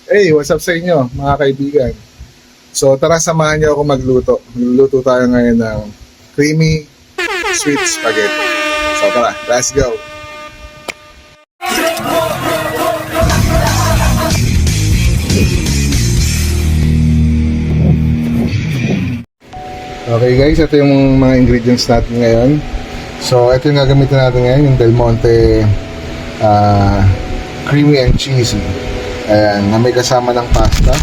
Hey, what's up sa inyo mga kaibigan? So tara samahan niyo ako magluto. Magluluto tayo ngayon ng creamy sweet spaghetti. So tara, let's go! Okay guys, ito yung mga ingredients natin ngayon. So ito yung gagamitin natin ngayon, yung Del Monte creamy and cheesy. Ayan, na may kasama ng pasta.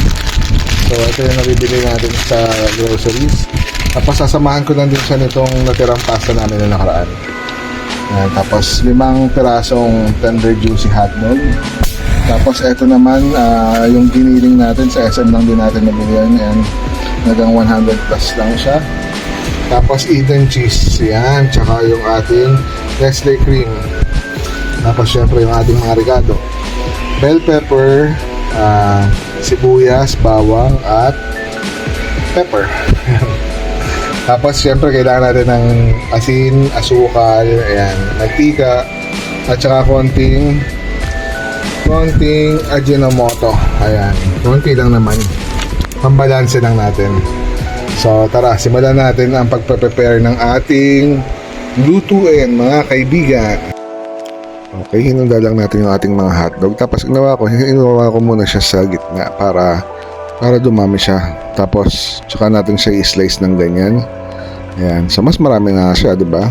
So ito yung nabibili natin sa groceries. Tapos sasamahan ko lang din siya nitong natirang pasta namin na nakaraan. Ayan, tapos 5 pirasong tender juicy hotdog. Tapos ito naman yung giniling natin sa SM lang din natin nabili yan. And hanggang 100 plus lang siya. Tapos Eden cheese yan. Tsaka yung ating Nestle cream. Tapos syempre yung ating mga regado. Bell pepper, sibuyas, bawang, at pepper. Tapos syempre kailangan natin ng asin, asukal, ayan, mantika, at saka konting Ajinomoto. Ayan, konti lang naman. Pambalanse lang natin. So tara, simulan natin ang pagpe-prepare ng ating lutuin mga kaibigan. Okay, hinunda lang natin yung ating mga hotdog. Tapos ginawa ko muna siya sa gitna para dumami siya. Tapos tsaka natin siya i-slice ng ganyan. Ayan, so mas marami na siya, di ba?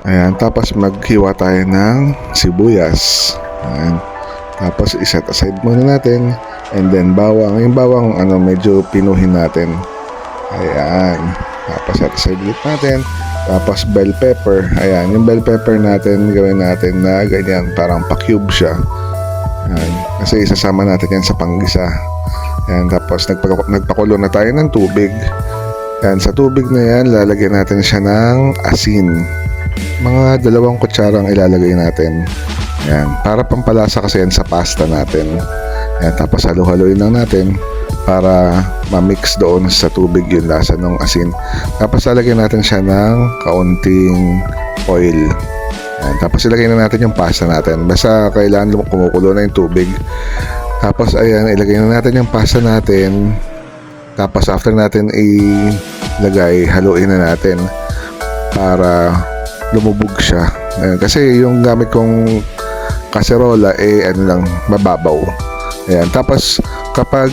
Ayan, tapos maghiwa tayo ng sibuyas. Ayan. Tapos iset aside muna natin. And then bawang, yung bawang medyo pinuhin natin. Ayan. Tapos set aside ulit natin. Tapos bell pepper. Ayan, yung bell pepper natin gawin natin na ganyan, parang pa-cube siya. Ayan. Kasi isasama natin yan sa panggisa. Ayan, tapos nagpakulo na tayo ng tubig. Ayan, sa tubig na yan, lalagyan natin siya ng asin. Mga 2 kutsarang ilalagay natin. Ayan, para pampalasa kasi yan sa pasta natin. Ayan, tapos halo-haloin lang natin para ma-mix doon sa tubig yung lasa ng asin. Tapos lalagyan natin siya ng kaunting oil. Ayan, tapos ilagay na natin yung pasta natin. Basta kailangan kumukulo na yung tubig. Tapos ayan, ilagay na natin yung pasta natin. Tapos after natin ilagay, haluin na natin para lumubog siya. Ayan, kasi yung gamit kong kaserola mababaw. Ayan, tapos kapag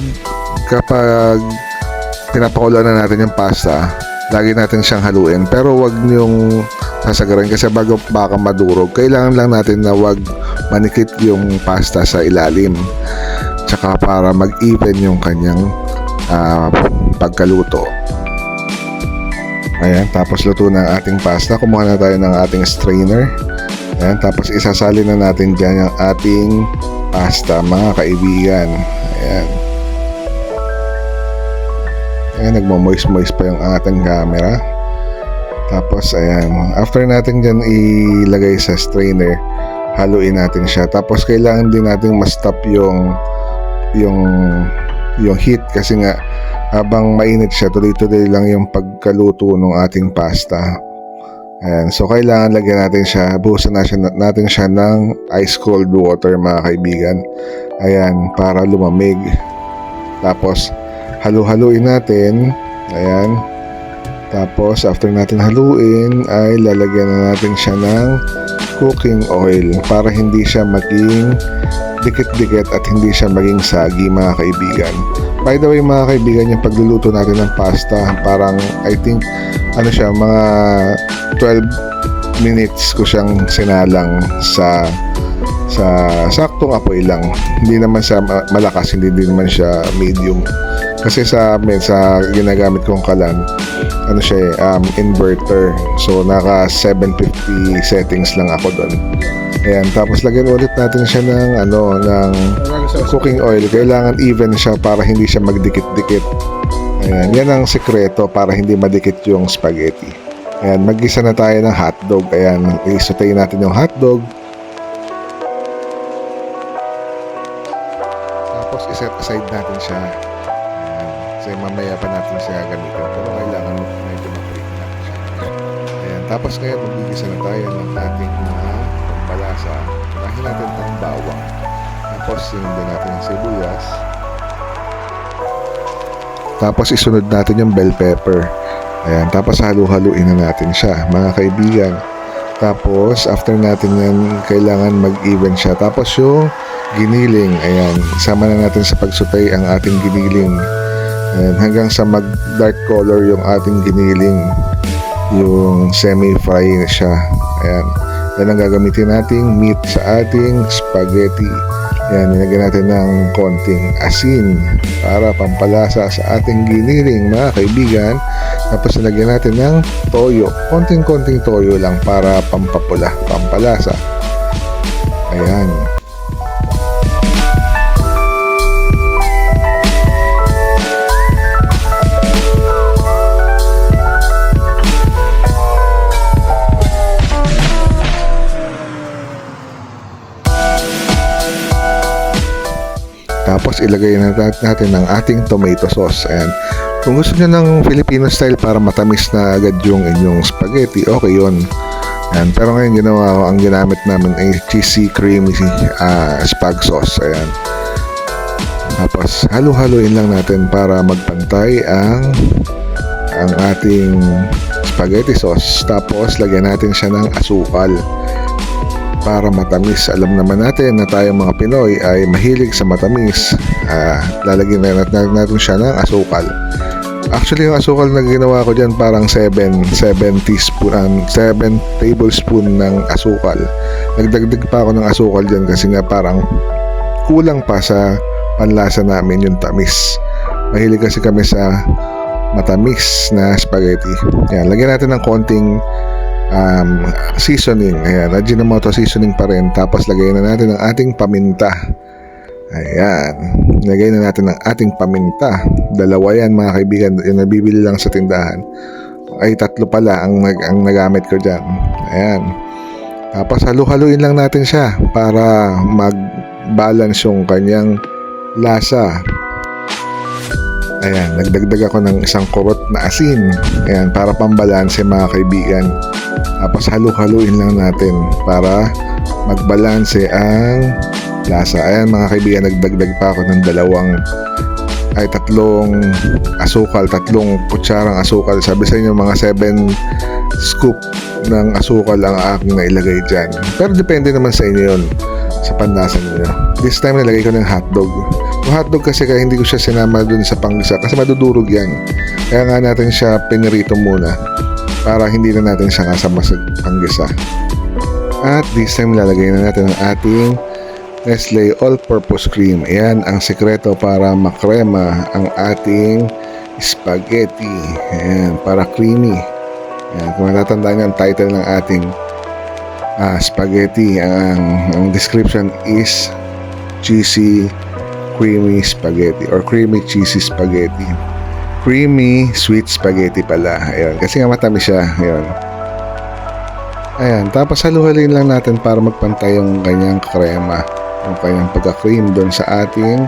pinapakuloan na natin yung pasta, lagi natin siyang haluin. Pero wag niyong sasagarin kasi baka madurog. Kailangan lang natin na wag manikit yung pasta sa ilalim. Tsaka para mag-even yung kanyang pagkaluto. Ayan, tapos luto na ang ating pasta. Kumuha na tayo ng ating strainer. Ayan, tapos isasalin na natin dyan yung ating pasta mga kaibigan. Ayan. Ayan, nagmamoist-moist pa yung ating camera. Tapos ayan, after natin dyan ilagay sa strainer, haluin natin siya. Tapos kailangan din natin ma-stop yung heat kasi nga habang mainit siya, tuloy-tuloy lang yung pagkaluto ng ating pasta. Ayan, so kailangan lagyan natin siya, buhusan natin siya ng ice cold water mga kaibigan. Ayan, para lumamig. Tapos halu-haluin natin. Ayan. Tapos after natin haluin ay lalagyan na natin siya ng cooking oil para hindi siya maging dikit-dikit at hindi siya maging sagi mga kaibigan. By the way mga kaibigan, yung pagluluto natin ng pasta, parang I think mga 12 minutes ko siyang sinalang sa saktong apoy lang. Hindi naman siya malakas, hindi din naman siya medium. Kasi sa ginagamit kong kalan, inverter. So naka 750 settings lang ako doon. Ayan, tapos lagyan ulit natin siya ng cooking oil. Kailangan even siya para hindi siya magdikit-dikit. Ayan, yan ang sekreto para hindi madikit yung spaghetti. Ayan, mag-isa na tayo ng hotdog. Ayan, i-saute natin yung hotdog. Tapos iset aside natin siya. Ayan, kasi mamaya pa natin siya gamitin. Pero kailangan medyo ma-break natin siya. Tapos ngayon magigisa na tayo ng ating mga pampalasa. Unahin natin ang bawang. Tapos sinundan natin ang sibuyas. Tapos isunod natin yung bell pepper. Ayan, tapos halu-haluin na natin siya, mga kaibigan. Tapos after natin yan, kailangan mag-even siya. Tapos yung giniling, ayan, sama na natin sa pagsutay ang ating giniling. Ayan, hanggang sa mag-dark color yung ating giniling. Yung semi-fry na siya. Ayan. Yan ang gagamitin nating meat sa ating spaghetti. Ayan, nilagyan natin ng konting asin para pampalasa sa ating giniling, mga kaibigan. Tapos nilagyan natin ng toyo. Konting-konting toyo lang para pampapula, pampalasa. Ayan. Tapos ilagay na natin ang ating tomato sauce. Ayan. Kung gusto nyo ng Filipino style para matamis na agad yung inyong spaghetti, okay yun. Ayan. Pero ngayon ang ginamit namin ay cheesy creamy spag sauce. Ayan. Tapos halu-haluin lang natin para magpantay ang ating spaghetti sauce. Tapos lagyan natin siya ng asukal para matamis. Alam naman natin na tayong mga Pinoy ay mahilig sa matamis. Lalagyan na natin siya ng asukal. Actually, yung asukal na ginawa ko dyan parang 7 tablespoon ng asukal. Nagdagdag pa ako ng asukal dyan kasi nga parang kulang pa sa panlasa namin yung tamis. Mahilig kasi kami sa matamis na spaghetti. Yan, lagyan natin ng konting seasoning. Ayan, Ajinomoto seasoning pa rin. Tapos lagay na natin ang ating paminta. Ayan, lagay na natin ang ating paminta. Dalawa yan, mga kaibigan, yung nabibili lang sa tindahan. Ay, 3 pala ang nagamit ko dyan. Ayan. Tapos halu-haluin lang natin siya para mag-balance yung kanyang lasa. Ayan, nagdagdag ako ng isang kurot na asin. Ayan, para pambalanse, mga kaibigan. Tapos halu-haluin lang natin para magbalanse ang lasa. Ayan, mga kaibigan, nagdagdag pa ako ng 3 asukal, 3 kutsarang asukal. Sabi sa inyo, mga 7 scoop ng asukal ang aking nailagay dyan. Pero depende naman sa inyo yun, sa panlasa niyo. This time nilagay ko ng hotdog. Yung hotdog kasi kaya hindi ko siya sinama dun sa panggisa kasi madudurog yan. Kaya nga natin siya pinirito muna para hindi na natin siya kasama sa panggisa. At this time lalagay na natin ang ating Nestle All-Purpose Cream. Ayan ang sekreto para makrema ang ating spaghetti. Ayan, para creamy. Ayan, kung natatandaan niyo ang title ng ating spaghetti, ang description is cheesy creamy spaghetti or creamy cheesy spaghetti. Creamy sweet spaghetti pala. Ayan, kasi nga matamis siya. Ayan. Ayan, tapos halu-haluin lang natin para magpantay yung kanyang krema, yung kanyang pagka-cream doon sa ating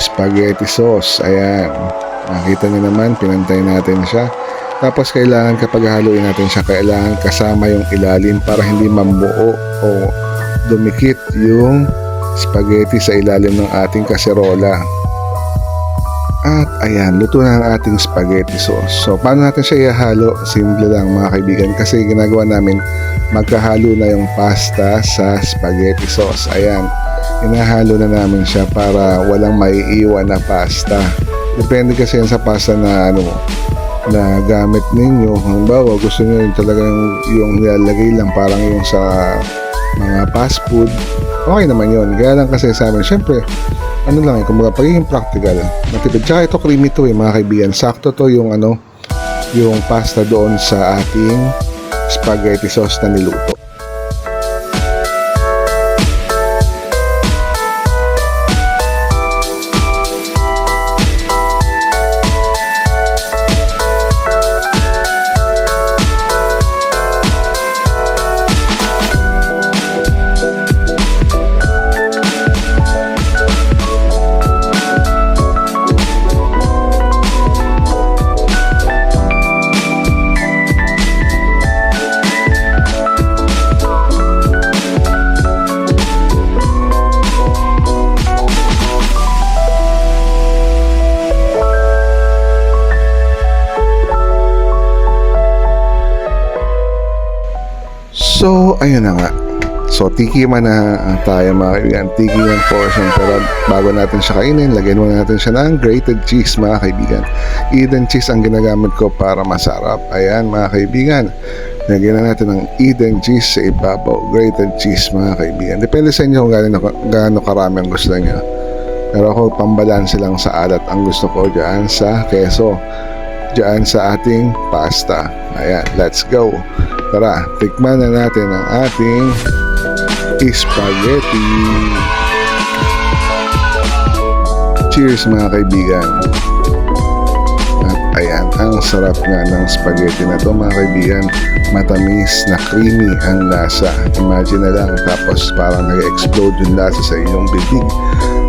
spaghetti sauce. Ayan, nakita niyo naman, pinantay natin siya. Tapos kailangan kapag haluin natin siya, kailangan kasama yung ilalim para hindi mamuo o dumikit yung spaghetti sa ilalim ng ating kaserola. At ayan, luto na ang ating spaghetti sauce. So, paano natin siya ihalo? Simple lang, mga kaibigan, kasi ginagawa namin, magkahalo na yung pasta sa spaghetti sauce. Ayan, inahalo na namin siya para walang maiiwan na pasta. Depende kasi yan sa pasta na na gamit ninyo. Halimbawa, gusto nyo yung talagang yung nilalagay lang parang yung sa mga fast food, okay naman yun. Kaya lang kasi sa amin, syempre, lang kumbaga pagiging practical, matipid. Tsaka ito creamy to mga kaibigan. Sakto to yung yung pasta doon sa ating spaghetti sauce na niluto. So, ayun na nga. So, tikiman na tayo mga kaibigan. Tikiman portion. Pero bago natin siya kainin, lagyan muna natin siya ng grated cheese mga kaibigan. Eden cheese ang ginagamit ko para masarap. Ayan mga kaibigan. Lagyan na natin ng Eden cheese sa ibabaw. Grated cheese mga kaibigan. Depende sa inyo kung gaano karami ang gusto nyo. Pero ako, pambalanse lang sa alat ang gusto ko dyan sa keso. Dyan sa ating pasta. Ayan, let's go. Tara, tikman na natin ang ating spaghetti. Cheers mga kaibigan. At ayan, ang sarap nga ng spaghetti na to mga kaibigan. Matamis na creamy ang lasa. Imagine na lang, tapos parang nag-explode yung lasa sa iyong bibig.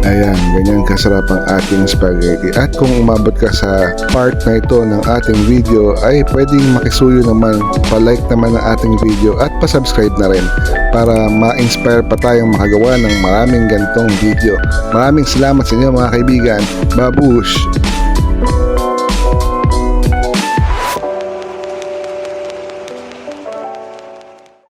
Ayan, ganyan kasarap ang ating spaghetti. At kung umabot ka sa part na ito ng ating video, ay pwedeng makisuyo naman, pa-like naman ang ating video at pa-subscribe na rin para ma-inspire pa tayong makagawa ng maraming ganitong video. Maraming salamat sa inyo mga kaibigan. Babush!